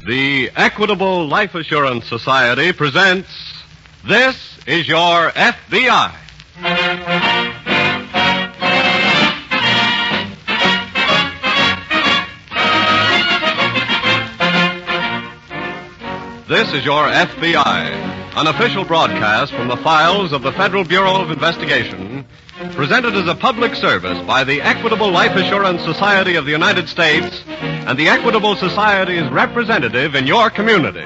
The Equitable Life Assurance Society presents This is Your F.B.I. This is Your F.B.I., an official broadcast from the files of the Federal Bureau of Investigation, presented as a public service by the Equitable Life Assurance Society of the United States and the Equitable Society's representative in your community.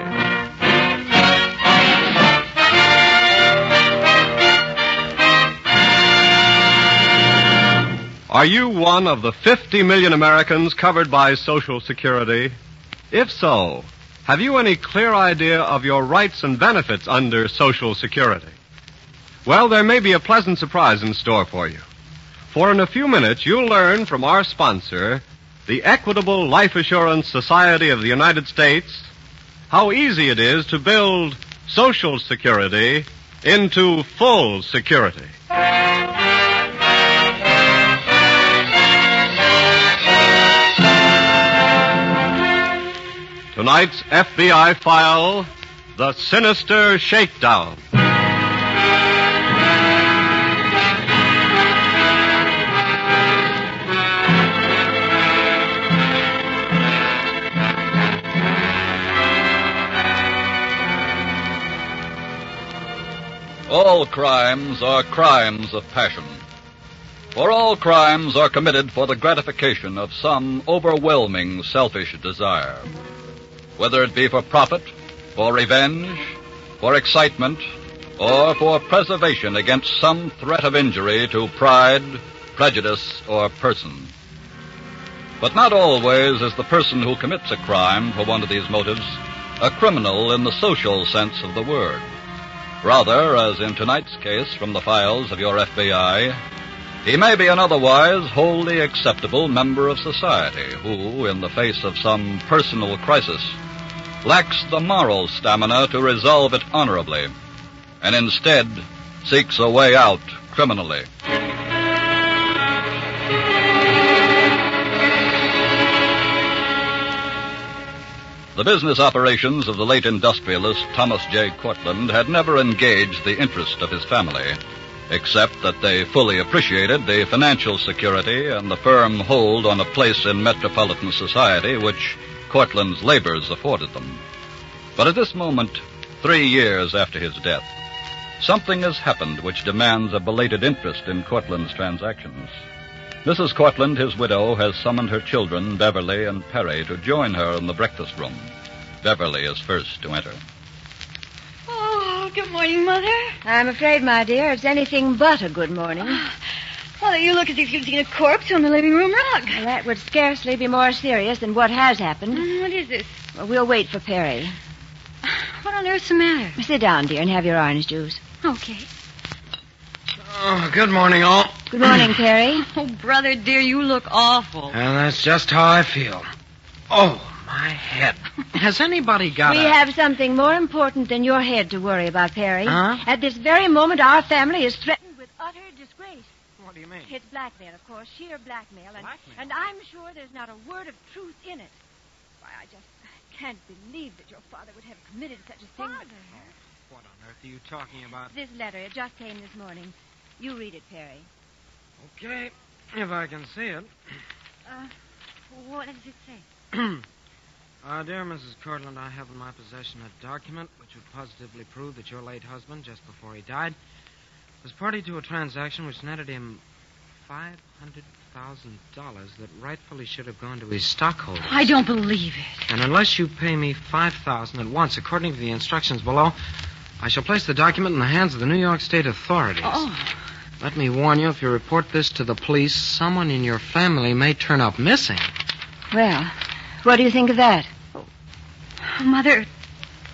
Are you one of the 50 million Americans covered by Social Security? If so, have you any clear idea of your rights and benefits under Social Security? Well, there may be a pleasant surprise in store for you. For in a few minutes, you'll learn from our sponsor, the Equitable Life Assurance Society of the United States, how easy it is to build Social Security into full security. Tonight's FBI file, the Sinister Shakedown. All crimes are crimes of passion. For all crimes are committed for the gratification of some overwhelming selfish desire. Whether it be for profit, for revenge, for excitement, or for preservation against some threat of injury to pride, prejudice, or person. But not always is the person who commits a crime for one of these motives a criminal in the social sense of the word. Rather, as in tonight's case from the files of your FBI, he may be an otherwise wholly acceptable member of society who, in the face of some personal crisis, lacks the moral stamina to resolve it honorably, and instead seeks a way out criminally. The business operations of the late industrialist Thomas J. Cortlandt had never engaged the interest of his family, except that they fully appreciated the financial security and the firm hold on a place in metropolitan society which Cortlandt's labors afforded them. But at this moment, 3 years after his death, something has happened which demands a belated interest in Cortlandt's transactions. Mrs. Cortlandt, his widow, has summoned her children, Beverly and Perry, to join her in the breakfast room. Beverly is first to enter. Oh, good morning, Mother. I'm afraid, my dear, it's anything but a good morning. Mother, you look as if you'd seen a corpse on the living room rug. Well, that would scarcely be more serious than what has happened. What is this? Well, we'll wait for Perry. What on earth's the matter? Sit down, dear, and have your orange juice. Okay. Oh, good morning, all. Good morning, Perry. Oh, brother dear, you look awful. And that's just how I feel. Oh, my head. Has anybody got We have something more important than your head to worry about, Perry. Huh? At this very moment, our family is threatened with utter disgrace. What do you mean? It's blackmail, of course, sheer blackmail. Blackmail? And I'm sure there's not a word of truth in it. Why, I just can't believe that your father would have committed such a thing. Father? What on earth are you talking about? This letter, it just came this morning. You read it, Perry. Okay, if I can see it. What does it say? Dear Mrs. Cortlandt, I have in my possession a document which would positively prove that your late husband, just before he died, was party to a transaction which netted him $500,000 that rightfully should have gone to his stockholders. I don't believe it. And unless you pay me $5,000 at once, according to the instructions below, I shall place the document in the hands of the New York State authorities. Oh. Let me warn you, if you report this to the police, someone in your family may turn up missing. Well, what do you think of that? Mother,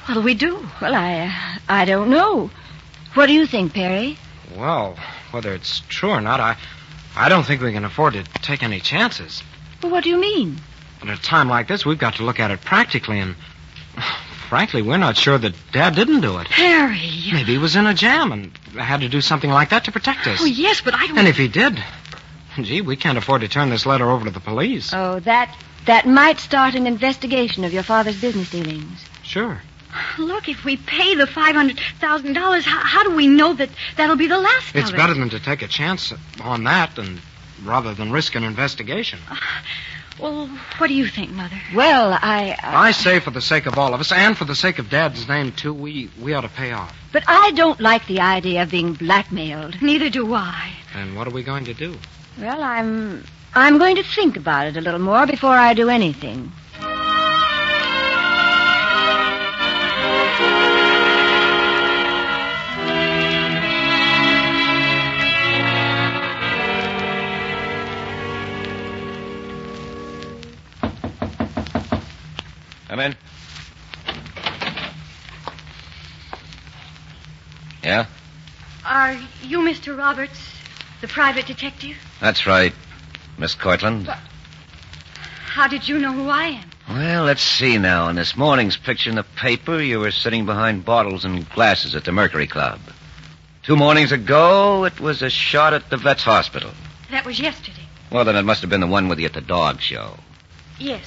what'll we do? Well, I don't know. What do you think, Perry? Well, whether it's true or not, I don't think we can afford to take any chances. Well, what do you mean? At a time like this, we've got to look at it practically, and frankly, we're not sure that Dad didn't do it. Perry! Maybe he was in a jam and had to do something like that to protect us. Oh, yes, but I don't... And if he did, gee, we can't afford to turn this letter over to the police. Oh, that That might start an investigation of your father's business dealings. Sure. Look, if we pay the $500,000, how do we know that that'll be the last of it? It's better than to take a chance on that rather than risk an investigation. Well, what do you think, Mother? Well, I say for the sake of all of us, and for the sake of Dad's name, too, we ought to pay off. But I don't like the idea of being blackmailed. Neither do I. And what are we going to do? Well, I'm going to think about it a little more before I do anything. Come in. Yeah? Are you Mr. Roberts, the private detective? That's right, Miss Cortland. How did you know who I am? Well, let's see now. In this morning's picture in the paper, you were sitting behind bottles and glasses at the Mercury Club. 2 mornings ago, it was a shot at the vet's hospital. That was yesterday. Well, then it must have been the one with you at the dog show. Yes.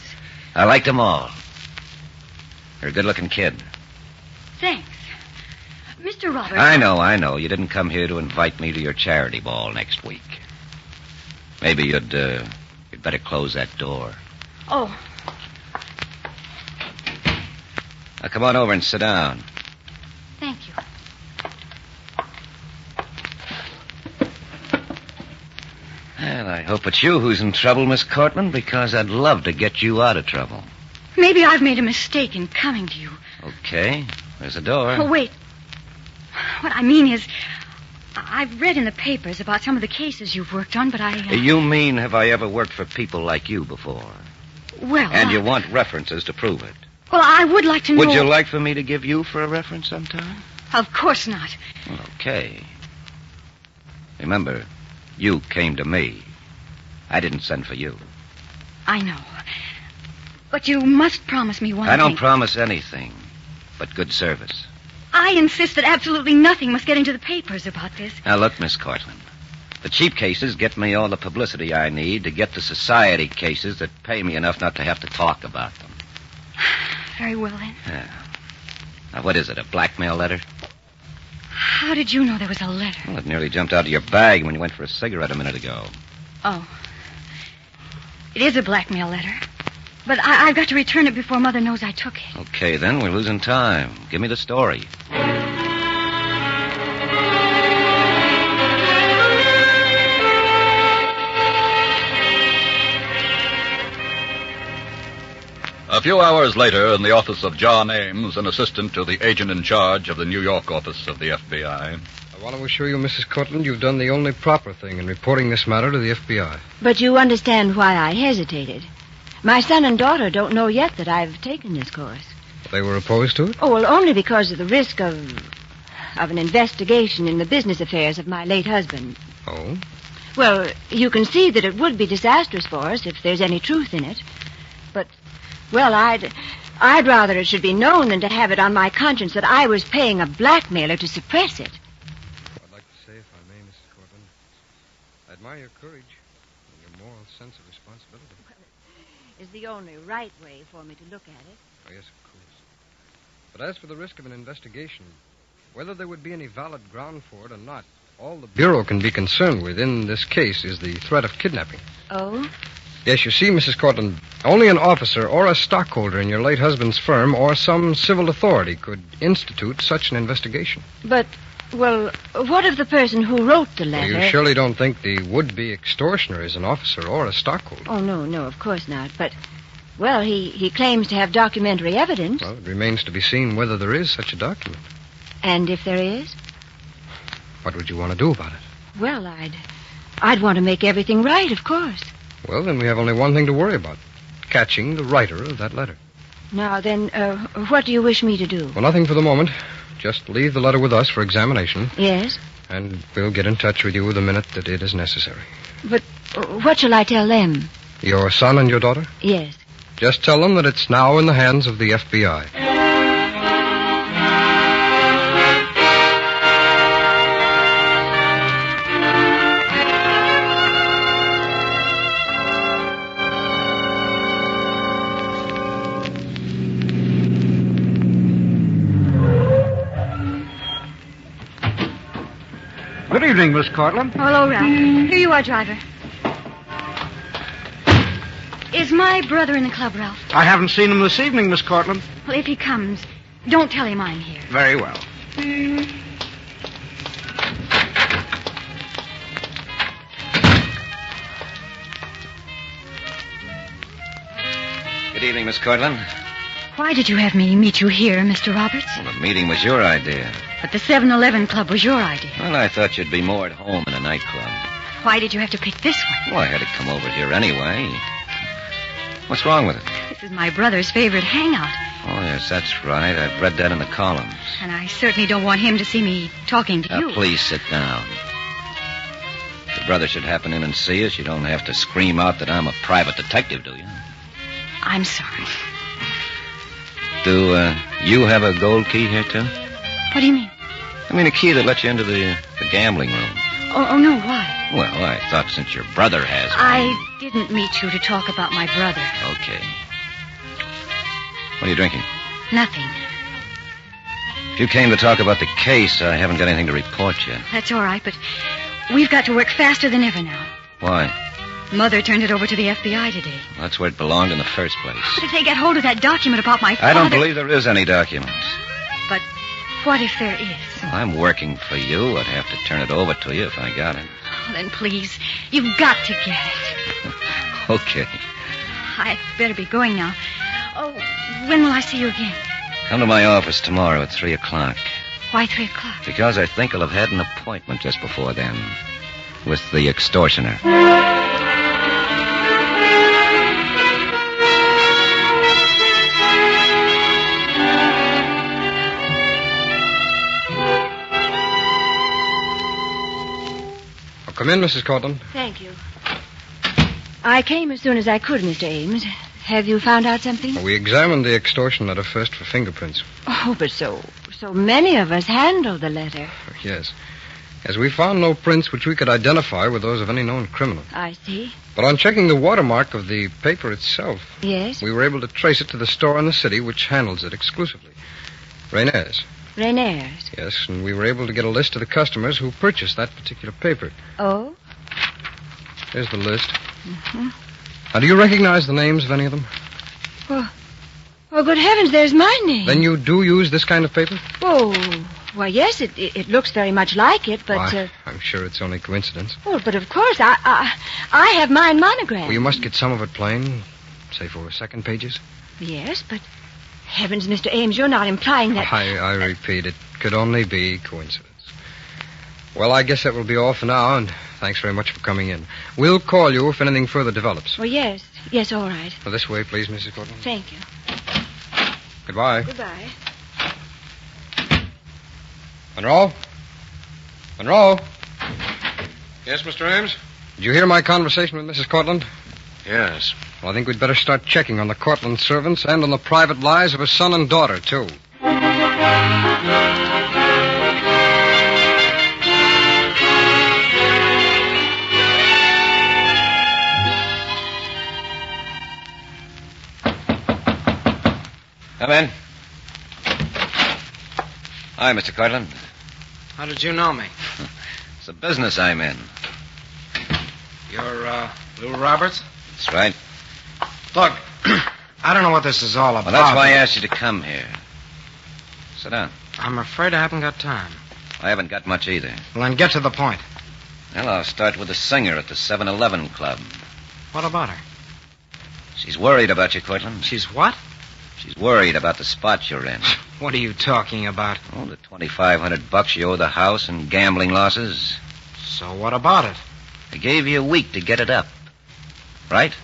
I liked them all. You're a good-looking kid. Thanks. Mr. Roberts... I know. You didn't come here to invite me to your charity ball next week. Maybe you'd better close that door. Oh. Now, come on over and sit down. Thank you. Well, I hope it's you who's in trouble, Miss Cortland, because I'd love to get you out of trouble. Maybe I've made a mistake in coming to you. Okay. There's a door. Oh, wait. What I mean is, I've read in the papers about some of the cases you've worked on, but I... You mean, have I ever worked for people like you before? Well... And you want references to prove it? Well, I would like to know... Would you like for me to give you for a reference sometime? Of course not. Okay. Remember, you came to me. I didn't send for you. I know. But you must promise me one thing. I don't promise anything, but good service. I insist that absolutely nothing must get into the papers about this. Now, look, Miss Cortland. The cheap cases get me all the publicity I need to get the society cases that pay me enough not to have to talk about them. Very well, then. Yeah. Now, what is it, a blackmail letter? How did you know there was a letter? Well, it nearly jumped out of your bag when you went for a cigarette a minute ago. Oh. It is a blackmail letter. But I've got to return it before Mother knows I took it. Okay, then. We're losing time. Give me the story. A few hours later, in the office of John Ames, an assistant to the agent in charge of the New York office of the F.B.I. I want to assure you, Mrs. Cortland, you've done the only proper thing in reporting this matter to the F.B.I. But you understand why I hesitated. My son and daughter don't know yet that I've taken this course. They were opposed to it? Oh, well, only because of the risk of an investigation in the business affairs of my late husband. Oh? Well, you can see that it would be disastrous for us if there's any truth in it. But, well, I'd rather it should be known than to have it on my conscience that I was paying a blackmailer to suppress it. I'd like to say, if I may, Mrs. Cortland, I admire your courage and your moral sense of responsibility. Is the only right way for me to look at it. Oh, yes, of course. But as for the risk of an investigation, whether there would be any valid ground for it or not, all the Bureau can be concerned with in this case is the threat of kidnapping. Oh? Yes, you see, Mrs. Cortland, only an officer or a stockholder in your late husband's firm or some civil authority could institute such an investigation. But, well, what of the person who wrote the letter? Well, you surely don't think the would-be extortioner is an officer or a stockholder. Oh, no, of course not. But, well, he claims to have documentary evidence. Well, it remains to be seen whether there is such a document. And if there is? What would you want to do about it? Well, I'd want to make everything right, of course. Well, then we have only one thing to worry about. Catching the writer of that letter. Now, then, what do you wish me to do? Well, nothing for the moment. Just leave the letter with us for examination. Yes? And we'll get in touch with you the minute that it is necessary. But what shall I tell them? Your son and your daughter? Yes. Just tell them that it's now in the hands of the F.B.I. evening, Miss Cortlandt. Hello, Ralph. Here you are, driver. Is my brother in the club, Ralph? I haven't seen him this evening, Miss Cortlandt. Well, if he comes, don't tell him I'm here. Very well. Good evening, Miss Cortlandt. Why did you have me meet you here, Mr. Roberts? Well, the meeting was your idea. But the 7-Eleven club was your idea. Well, I thought you'd be more at home in a nightclub. Why did you have to pick this one? Well, I had to come over here anyway. What's wrong with it? This is my brother's favorite hangout. Oh, yes, that's right. I've read that in the columns. And I certainly don't want him to see me talking to you. Please sit down. If your brother should happen in and see us, you don't have to scream out that I'm a private detective, do you? I'm sorry. Do you have a gold key here, too? What do you mean? I mean a key that lets you into the gambling room. Oh, no, why? Well, I thought since your brother has one... I didn't meet you to talk about my brother. Okay. What are you drinking? Nothing. If you came to talk about the case, I haven't got anything to report yet. That's all right, but we've got to work faster than ever now. Why? Mother turned it over to the F.B.I. today. Well, that's where it belonged in the first place. But if they get hold of that document about my father... I don't believe there is any document. But what if there is? Well, I'm working for you. I'd have to turn it over to you if I got it. Oh, then please, you've got to get it. Okay. I'd better be going now. Oh, when will I see you again? Come to my office tomorrow at 3 o'clock. Why 3 o'clock? Because I think I'll have had an appointment just before then with the extortioner. Come in, Mrs. Cortlandt. Thank you. I came as soon as I could, Mr. Ames. Have you found out something? Well, we examined the extortion letter first for fingerprints. Oh, but so many of us handled the letter. Yes. As we found no prints which we could identify with those of any known criminal. I see. But on checking the watermark of the paper itself... Yes? We were able to trace it to the store in the city which handles it exclusively. Rainier's. Rainier's? Yes, and we were able to get a list of the customers who purchased that particular paper. Oh? Here's the list. Mm-hmm. Now, do you recognize the names of any of them? Oh, good heavens, there's my name. Then you do use this kind of paper? Oh, well, yes, it looks very much like it, but... Why, I'm sure it's only coincidence. Well, but of course, I have mine monogrammed. Well, you must get some of it plain, say for second pages. Yes, but... Heavens, Mr. Ames, you're not implying that... I repeat, it could only be coincidence. Well, I guess that will be all for now, and thanks very much for coming in. We'll call you if anything further develops. Well, yes, all right. Well, this way, please, Mrs. Cortlandt. Thank you. Goodbye. Goodbye. Monroe? Monroe? Yes, Mr. Ames? Did you hear my conversation with Mrs. Cortlandt? Yes. Well, I think we'd better start checking on the Cortlandt servants and on the private lives of his son and daughter, too. Come in. Hi, Mr. Cortlandt. How did you know me? It's a business I'm in. You're, Lou Roberts? That's right. Look, I don't know what this is all about. Well, that's why I asked you to come here. Sit down. I'm afraid I haven't got time. I haven't got much either. Well, then get to the point. Well, I'll start with the singer at the 7-Eleven club. What about her? She's worried about you, Cortlandt. She's what? She's worried about the spot you're in. What are you talking about? Oh, the $2,500 you owe the house and gambling losses. So what about it? They gave you a week to get it up. Right?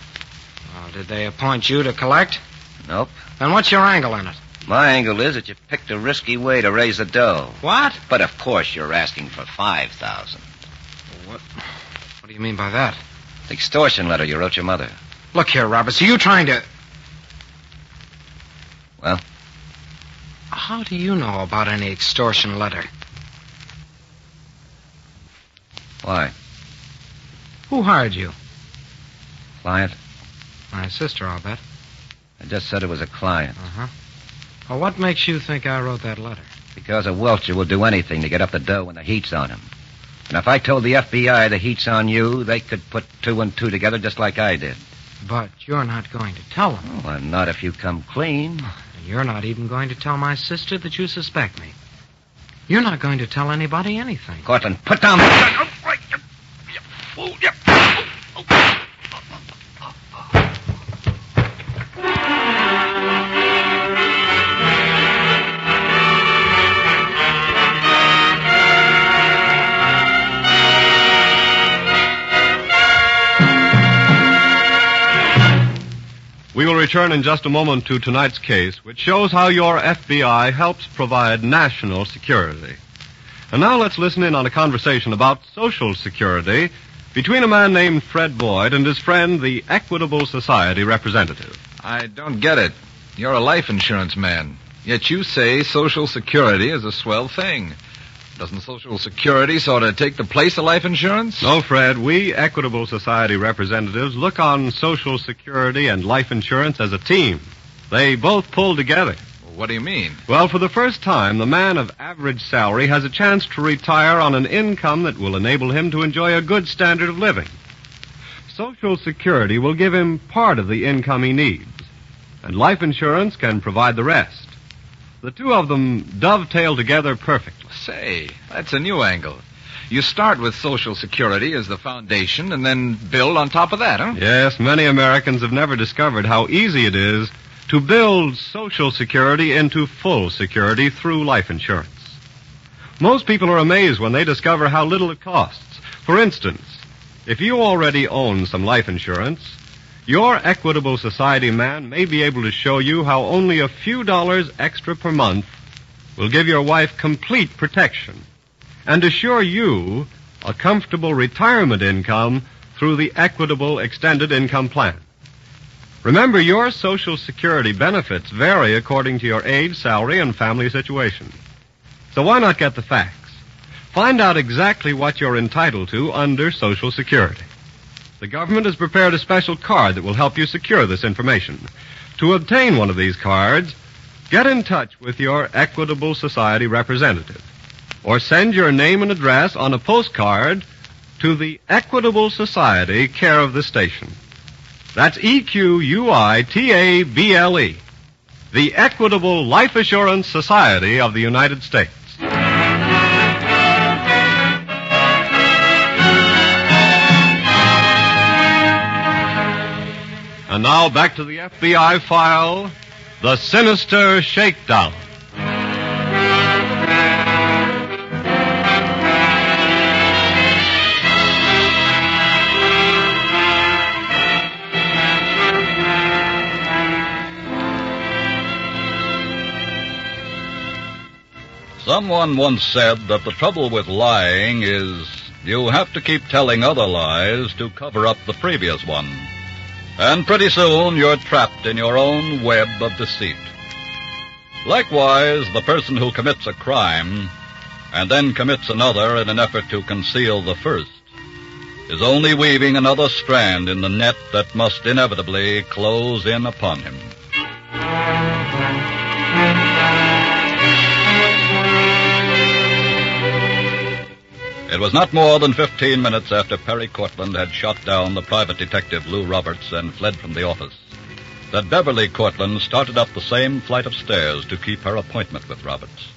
Well, did they appoint you to collect? Nope. Then what's your angle in it? My angle is that you picked a risky way to raise the dough. What? But of course you're asking for $5,000. What do you mean by that? The extortion letter you wrote your mother. Look here, Roberts, are you trying to... Well? How do you know about any extortion letter? Why? Who hired you? Client? My sister, I'll bet. I just said it was a client. Uh-huh. Well, what makes you think I wrote that letter? Because a welcher will do anything to get up the dough when the heat's on him. And if I told the F.B.I. the heat's on you, they could put 2 and 2 together just like I did. But you're not going to tell them. Well, not if you come clean. You're not even going to tell my sister that you suspect me. You're not going to tell anybody anything. Cortland, put down the gun. Oh, right. We will return in just a moment to tonight's case, which shows how your FBI helps provide national security. And now let's listen in on a conversation about Social Security between a man named Fred Boyd and his friend, the Equitable Society representative. I don't get it. You're a life insurance man, yet you say Social Security is a swell thing. Doesn't Social Security sort of take the place of life insurance? No, Fred. We Equitable Society representatives look on Social Security and life insurance as a team. They both pull together. What do you mean? Well, for the first time, the man of average salary has a chance to retire on an income that will enable him to enjoy a good standard of living. Social Security will give him part of the income he needs, and life insurance can provide the rest. The two of them dovetail together perfectly. Say, that's a new angle. You start with Social Security as the foundation and then build on top of that, huh? Yes, many Americans have never discovered how easy it is to build Social Security into full security through life insurance. Most people are amazed when they discover how little it costs. For instance, if you already own some life insurance, your Equitable Society man may be able to show you how only a few dollars extra per month will give your wife complete protection and assure you a comfortable retirement income through the Equitable Extended Income Plan. Remember, your Social Security benefits vary according to your age, salary, and family situation. So why not get the facts? Find out exactly what you're entitled to under Social Security. The government has prepared a special card that will help you secure this information. To obtain one of these cards, get in touch with your Equitable Society representative or send your name and address on a postcard to the Equitable Society, care of the station. That's EQUITABLE, the Equitable Life Assurance Society of the United States. And now back to the FBI file, the Sinister Shakedown. Someone once said that the trouble with lying is you have to keep telling other lies to cover up the previous one. And pretty soon you're trapped in your own web of deceit. Likewise, the person who commits a crime and then commits another in an effort to conceal the first is only weaving another strand in the net that must inevitably close in upon him. It was not more than 15 minutes after Perry Cortland had shot down the private detective Lou Roberts and fled from the office that Beverly Cortland started up the same flight of stairs to keep her appointment with Roberts.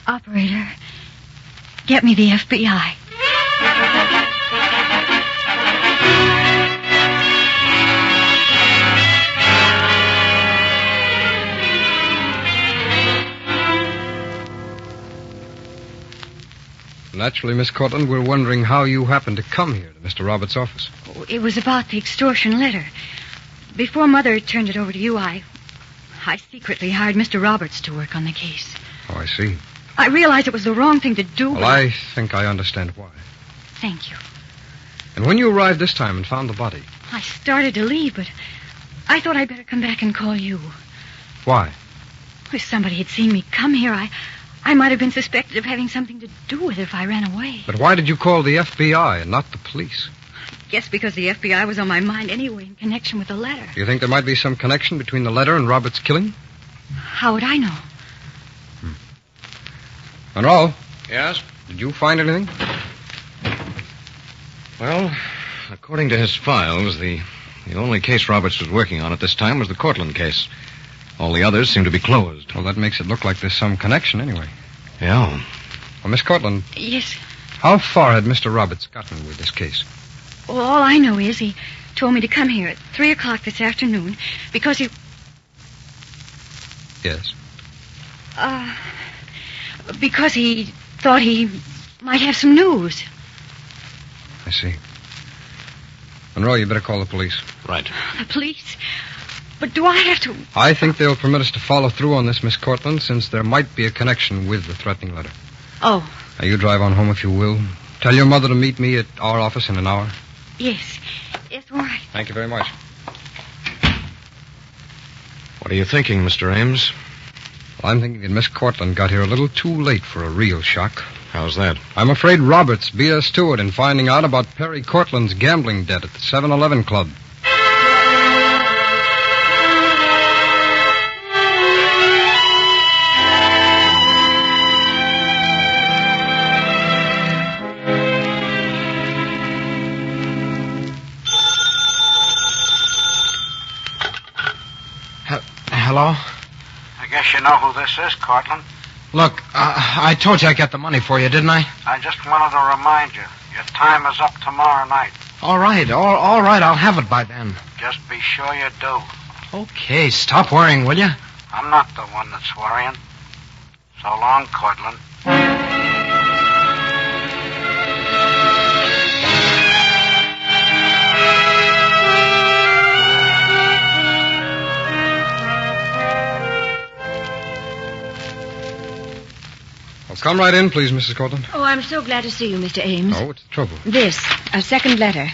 Operator, get me the FBI. Naturally, Miss Cortland, we're wondering how you happened to come here to Mr. Roberts' office. Oh, it was about the extortion letter. Before Mother turned it over to you, I secretly hired Mr. Roberts to work on the case. Oh, I see. I realized it was the wrong thing to do. Well, I think I understand why. Thank you. And when you arrived this time and found the body... I started to leave, but I thought I'd better come back and call you. Why? If somebody had seen me come here, I might have been suspected of having something to do with it if I ran away. But why did you call the F.B.I. and not the police? I guess because the F.B.I. was on my mind anyway in connection with the letter. Do you think there might be some connection between the letter and Robert's killing? How would I know? Monroe, Yes? did you find anything? Well, according to his files, the only case Roberts was working on at this time was the Cortland case. All the others seem to be closed. Well, that makes it look like there's some connection anyway. Yeah. Well, Miss Cortland, Yes. how far had Mr. Roberts gotten with this case? Well, all I know is he told me to come here at 3 o'clock this afternoon because he... Yes. Because he thought he might have some news. I see. Monroe, you better call the police. Right. The police? But do I have to... I think they'll permit us to follow through on this, Miss Cortland, since there might be a connection with the threatening letter. Oh. Now, you drive on home if you will. Tell your mother to meet me at our office in an hour. Yes. Yes, all right. Thank you very much. What are you thinking, Mr. Ames? Well, I'm thinking that Miss Cortland got here a little too late for a real shock. How's that? I'm afraid Roberts beat us to it in finding out about Perry Cortland's gambling debt at the 7-Eleven Club. Hello? I guess you know who this is, Cortland. Look, I told you I'd get the money for you, didn't I? I just wanted to remind you, your time is up tomorrow night. All right, all right, I'll have it by then. Just be sure you do. Okay, stop worrying, will you? I'm not the one that's worrying. So long, Cortland. Well, come right in, please, Mrs. Cortland. Oh, I'm so glad to see you, Mr. Ames. Oh, what's the trouble? This, a second letter.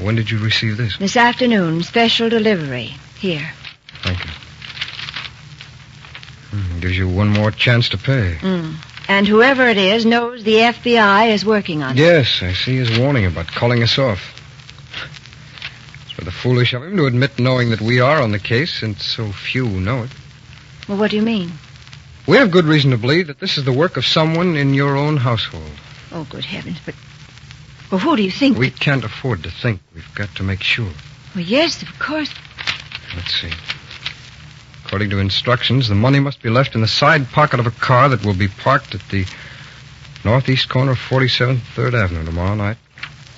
When did you receive this? This afternoon, special delivery. Here. Thank you. Gives you one more chance to pay. And whoever it is knows the F.B.I. is working on it. Yes, I see his warning about calling us off. It's rather foolish of him to admit knowing that we are on the case, since so few know it. Well, what do you mean? We have good reason to believe that this is the work of someone in your own household. Oh, good heavens, but... Well, who do you think... We can't afford to think. We've got to make sure. Well, yes, of course. Let's see. According to instructions, the money must be left in the side pocket of a car that will be parked at the northeast corner of 47th 3rd Avenue tomorrow night,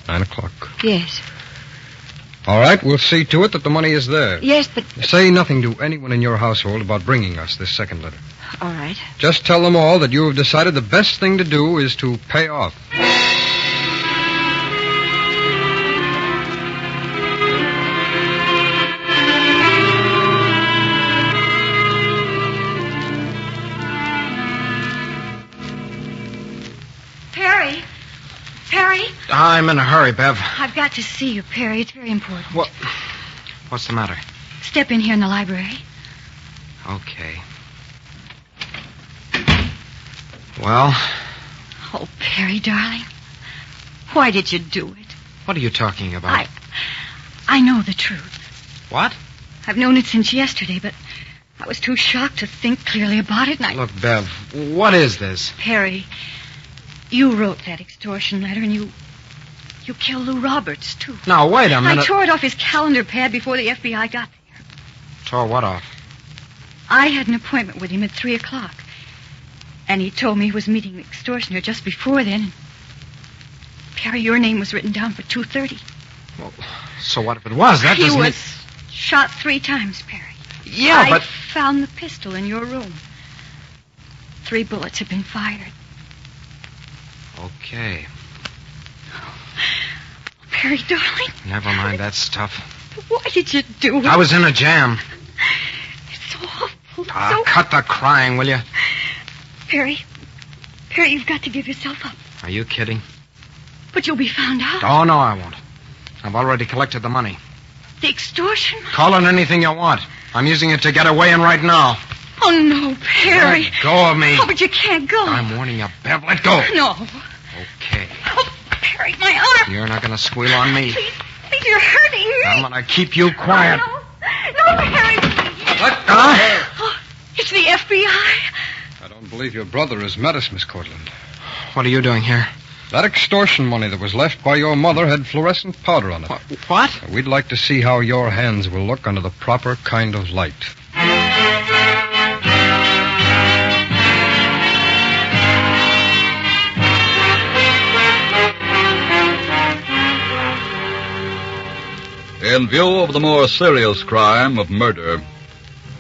9 o'clock. Yes. All right, we'll see to it that the money is there. Yes, but... Say nothing to anyone in your household about bringing us this second letter. All right. Just tell them all that you have decided the best thing to do is to pay off. Perry? Perry? I'm in a hurry, Bev. I've got to see you, Perry. It's very important. What's the matter? Step in here in the library. Okay. Well? Oh, Perry, darling. Why did you do it? What are you talking about? I know the truth. What? I've known it since yesterday, but I was too shocked to think clearly about it, and I... Look, Bev, what is this? Perry, you wrote that extortion letter, and you killed Lou Roberts, too. Now, wait a minute. I tore it off his calendar pad before the F.B.I. got there. Tore what off? I had an appointment with him at 3 o'clock. And he told me he was meeting the extortioner just before then. Perry, your name was written down for 2:30. Well, so what if it was? That he doesn't... was shot 3 times, Perry. Yeah, but... I found the pistol in your room. 3 bullets had been fired. Okay. Perry, darling. Never mind that stuff. Why did you do it? I was in a jam. It's so awful. Cut the crying, will you? Perry, you've got to give yourself up. Are you kidding? But you'll be found out. Oh, no, I won't. I've already collected the money. The extortion? Call it anything you want. I'm using it to get away in right now. Oh, no, Perry. Let go of me. Oh, but you can't go. I'm warning you, Bev. Let go. No. Okay. Oh, Perry, my arm. You're not going to squeal on me. Please, you're hurting me. I'm going to keep you quiet. No, Perry. Let go of her. Oh, it's the F.B.I. I don't believe your brother has met us, Miss Cortland. What are you doing here? That extortion money that was left by your mother had fluorescent powder on it. What? We'd like to see how your hands will look under the proper kind of light. In view of the more serious crime of murder,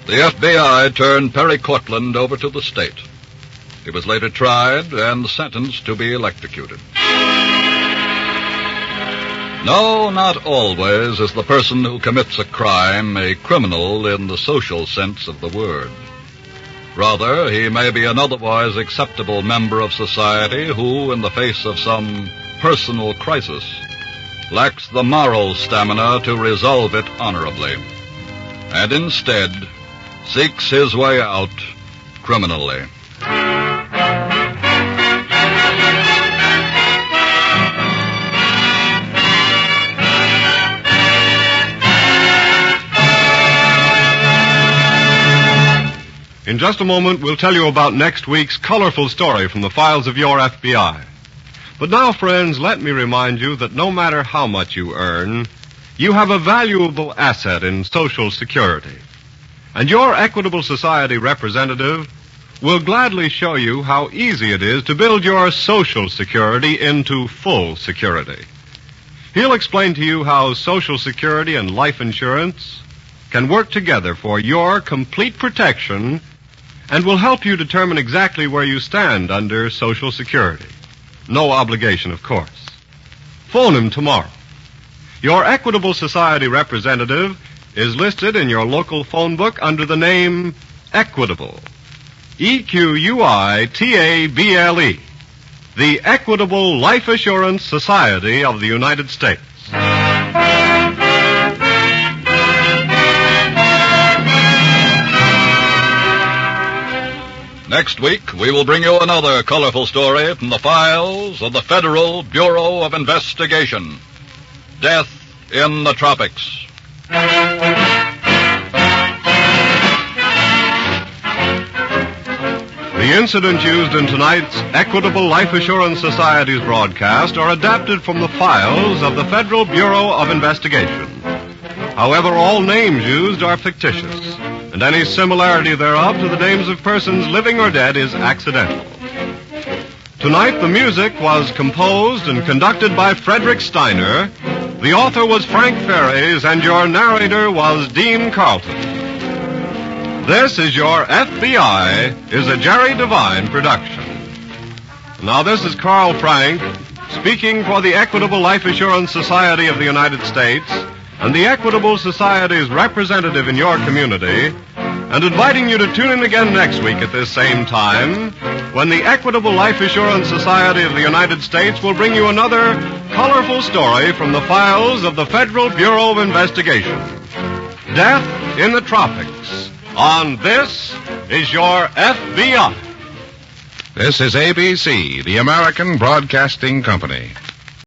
the F.B.I. turned Perry Cortland over to the state. He was later tried and sentenced to be electrocuted. No, not always is the person who commits a crime a criminal in the social sense of the word. Rather, he may be an otherwise acceptable member of society who, in the face of some personal crisis, lacks the moral stamina to resolve it honorably, and instead seeks his way out criminally. In just a moment, we'll tell you about next week's colorful story from the files of your FBI. But now, friends, let me remind you that no matter how much you earn, you have a valuable asset in Social Security. And your Equitable Society representative will gladly show you how easy it is to build your Social Security into full security. He'll explain to you how Social Security and life insurance can work together for your complete protection and will help you determine exactly where you stand under Social Security. No obligation, of course. Phone him tomorrow. Your Equitable Society representative is listed in your local phone book under the name Equitable. EQUITABLE. The Equitable Life Assurance Society of the United States. Next week, we will bring you another colorful story from the files of the Federal Bureau of Investigation. Death in the Tropics. The incidents used in tonight's Equitable Life Assurance Society's broadcast are adapted from the files of the Federal Bureau of Investigation. However, all names used are fictitious, and any similarity thereof to the names of persons living or dead is accidental. Tonight, the music was composed and conducted by Frederick Steiner. The author was Frank Ferries, and your narrator was Dean Carlton. This is Your F.B.I. is a Jerry Devine production. Now, this is Carl Frank speaking for the Equitable Life Assurance Society of the United States and the Equitable Society's representative in your community, and inviting you to tune in again next week at this same time when the Equitable Life Assurance Society of the United States will bring you another colorful story from the files of the Federal Bureau of Investigation. Death in the Tropics. On This is Your FBI. This is ABC, the American Broadcasting Company.